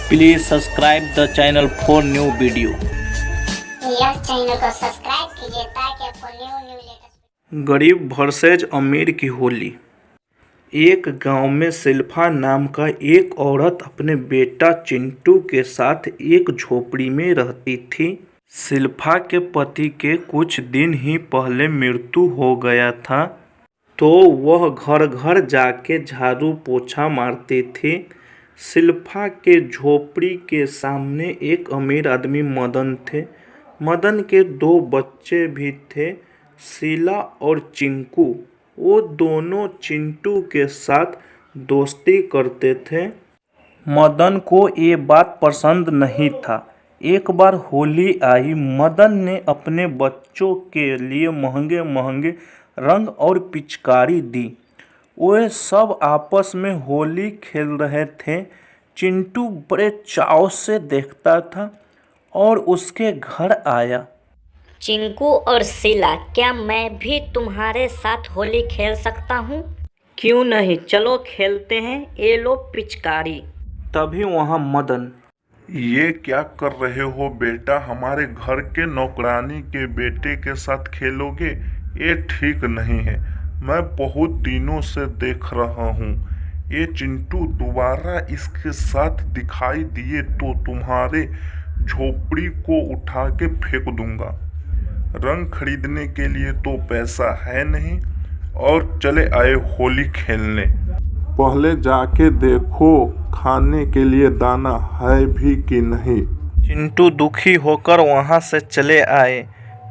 Please subscribe the channel for new video. Yes channel को subscribe कीजिए ताकि आपको न्यू लेटेस्ट। गरीब वर्सेज अमीर की होली। एक गांव में शिल्पा नाम का एक औरत अपने बेटा चिंटू के साथ एक झोपड़ी में रहती थी। शिल्पा के पति के कुछ दिन ही पहले मृत्यु हो गया था, तो वह घर घर जाके झाड़ू पोछा मारती थी। शिल्पा के झोपड़ी के सामने एक अमीर आदमी मदन थे। मदन के दो बच्चे भी थे, शीला और चिंकू। वो दोनों चिंटू के साथ दोस्ती करते थे। मदन को ये बात पसंद नहीं था। एक बार होली आई, मदन ने अपने बच्चों के लिए महंगे महंगे रंग और पिचकारी दी। वे सब आपस में होली खेल रहे थे। चिंटू बड़े चाव से देखता था और उसके घर आया। चिंकू और शीला, क्या मैं भी तुम्हारे साथ होली खेल सकता हूँ? क्यों नहीं, चलो खेलते हैं। ये लो पिचकारी। तभी वहाँ मदन। ये क्या कर रहे हो बेटा? हमारे घर के नौकरानी के बेटे के साथ खेलोगे? ये ठीक नहीं है। मैं बहुत दिनों से देख रहा हूँ। ये चिंटू दोबारा इसके साथ दिखाई दिए तो तुम्हारे झोपड़ी को उठा के फेंक दूंगा। रंग खरीदने के लिए तो पैसा है नहीं और चले आए होली खेलने। पहले जाके देखो खाने के लिए दाना है भी कि नहीं। चिंटू दुखी होकर वहाँ से चले आए।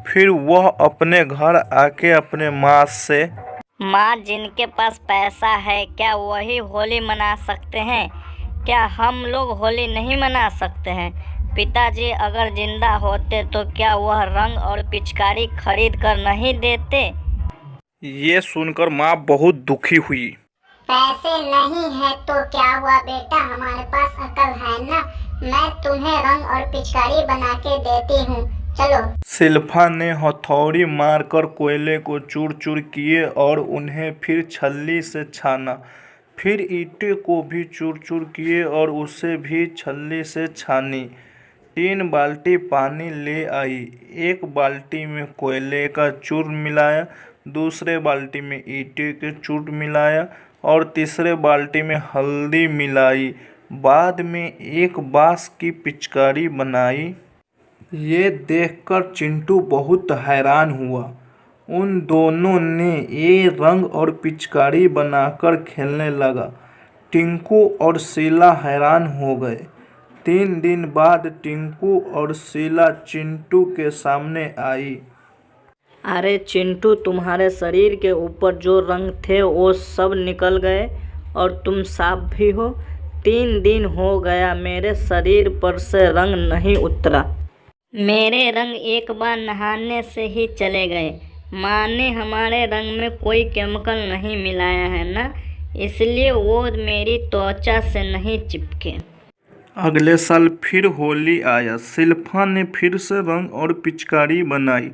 फिर वह अपने घर आके अपने माँ से, माँ, जिनके पास पैसा है क्या वही होली मना सकते हैं? क्या हम लोग होली नहीं मना सकते हैं? पिताजी अगर जिंदा होते तो क्या वह रंग और पिचकारी खरीद कर नहीं देते? ये सुनकर माँ बहुत दुखी हुई। पैसे नहीं है तो क्या हुआ बेटा, हमारे पास अकल है ना। मैं तुम्हें रंग और पिचकारी बना के देती हूँ, चलो। शिल्पा ने हथौड़ी मारकर कोयले को चूर चूर किए और उन्हें फिर छल्ली से छाना। फिर ईंटें को भी चूर चूर किए और उसे भी छल्ली से छानी। 3 बाल्टी पानी ले आई। एक बाल्टी में कोयले का चूर मिलाया, दूसरे बाल्टी में ईंटे के चूर मिलाया और तीसरे बाल्टी में हल्दी मिलाई। बाद में एक बांस की पिचकारी बनाई। ये देखकर चिंटू बहुत हैरान हुआ। उन दोनों ने ये रंग और पिचकारी बनाकर खेलने लगा। टिंकू और शीला हैरान हो गए। 3 दिन बाद टिंकू और शीला चिंटू के सामने आई। अरे चिंटू, तुम्हारे शरीर के ऊपर जो रंग थे वो सब निकल गए और तुम साफ भी हो। 3 दिन हो गया मेरे शरीर पर से रंग नहीं उतरा। मेरे रंग एक बार नहाने से ही चले गए। माँ ने हमारे रंग में कोई केमिकल नहीं मिलाया है ना, इसलिए वो मेरी त्वचा से नहीं चिपके। अगले साल फिर होली आया। शिल्पा ने फिर से रंग और पिचकारी बनाई।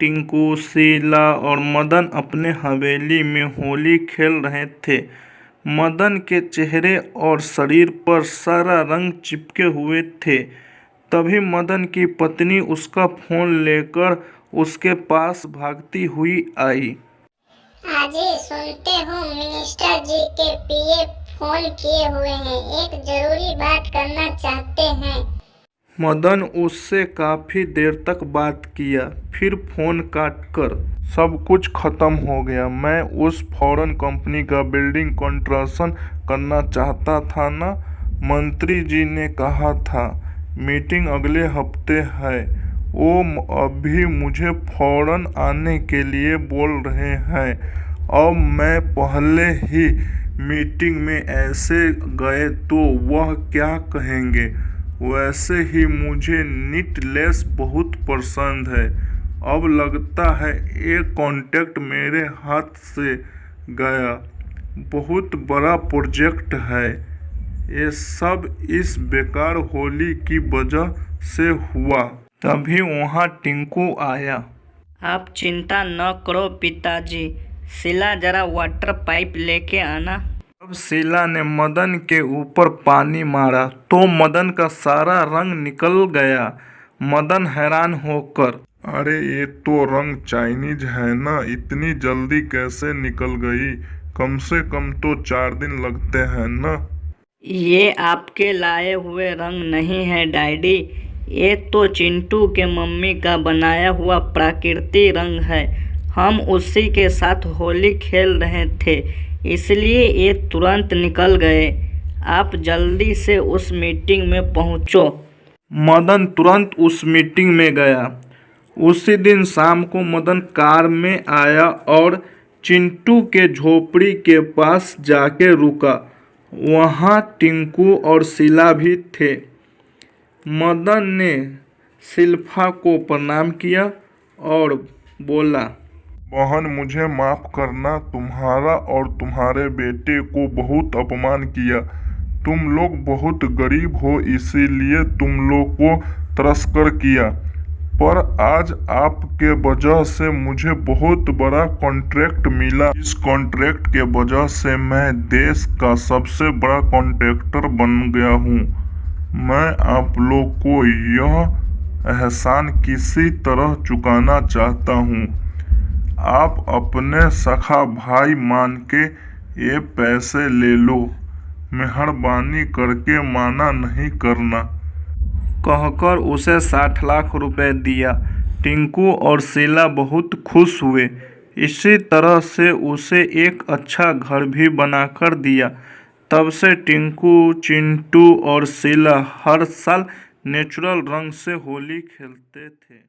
टिंकू, शीला और मदन अपने हवेली में होली खेल रहे थे। मदन के चेहरे और शरीर पर सारा रंग चिपके हुए थे। तभी मदन की पत्नी उसका फोन लेकर उसके पास भागती हुई आई। आजी, सुनते हो मिनिस्टर जी के पीए फोन किए हुए हैं, एक जरूरी बात करना चाहते हैं। मदन उससे काफी देर तक बात किया, फिर फोन काटकर, सब कुछ खत्म हो गया। मैं उस फॉरेन कंपनी का बिल्डिंग कंस्ट्रक्शन करना चाहता था ना, मंत्री जी ने कहा था मीटिंग अगले हफ्ते है। वो अभी मुझे फौरन आने के लिए बोल रहे हैं और मैं पहले ही मीटिंग में ऐसे गए तो वह क्या कहेंगे। वैसे ही मुझे नीटलेस बहुत पसंद है। अब लगता है ये कॉन्ट्रैक्ट मेरे हाथ से गया। बहुत बड़ा प्रोजेक्ट है। ये सब इस बेकार होली की वजह से हुआ। तभी वहाँ टिंकू आया। आप चिंता न करो पिताजी। शीला, जरा वाटर पाइप लेके आना। अब शीला ने मदन के ऊपर पानी मारा तो मदन का सारा रंग निकल गया। मदन हैरान होकर, अरे ये तो रंग चाइनीज है ना, इतनी जल्दी कैसे निकल गई? कम से कम तो 4 दिन लगते हैं ना। ये आपके लाए हुए रंग नहीं है डैडी, ये तो चिंटू के मम्मी का बनाया हुआ प्राकृतिक रंग है। हम उसी के साथ होली खेल रहे थे, इसलिए ये तुरंत निकल गए। आप जल्दी से उस मीटिंग में पहुंचो। मदन तुरंत उस मीटिंग में गया। उसी दिन शाम को मदन कार में आया और चिंटू के झोपड़ी के पास जाके रुका। वहाँ टिंकू और शीला भी थे। मदन ने शिल्पा को प्रणाम किया और बोला, बहन मुझे माफ करना, तुम्हारा और तुम्हारे बेटे को बहुत अपमान किया। तुम लोग बहुत गरीब हो इसीलिए तुम लोग को तिरस्कार किया, पर आज आपके वजह से मुझे बहुत बड़ा कॉन्ट्रैक्ट मिला। इस कॉन्ट्रैक्ट के वजह से मैं देश का सबसे बड़ा कॉन्ट्रैक्टर बन गया हूँ। मैं आप लोग को यह एहसान किसी तरह चुकाना चाहता हूँ। आप अपने सखा भाई मान के ये पैसे ले लो, मेहरबानी करके माना नहीं करना। कहकर उसे 60 लाख रुपए दिया। टिंकू और शीला बहुत खुश हुए। इसी तरह से उसे एक अच्छा घर भी बनाकर दिया। तब से टिंकू, चिंटू और शीला हर साल नेचुरल रंग से होली खेलते थे।